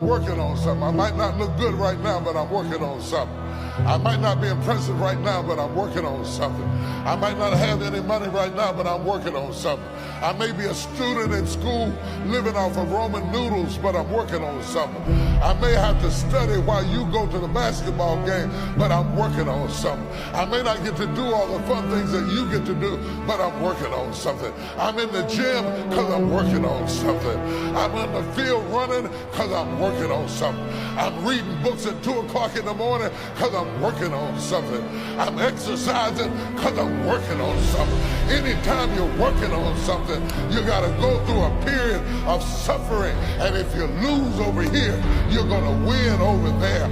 Working on something. I might not look good right now, but I'm working on something. I might not be impressive right now, but I'm working on something. I might not have any money right now, but I'm working on something. I may be a student in school living off of Roman noodles, but I'm working on something. I may have to study while you go to the basketball game, but I'm working on something. I may not get to do all the fun things that you get to do, but I'm working on something. I'm in the gym because I'm working on something. I'm in the field running because I'm working on something. I'm reading books at 2 o'clock in the morning because I'm working on something. I'm exercising because I'm working on something. Anytime you're working on something, you got to go through a period of suffering. And if you lose over here, you're going to win over there.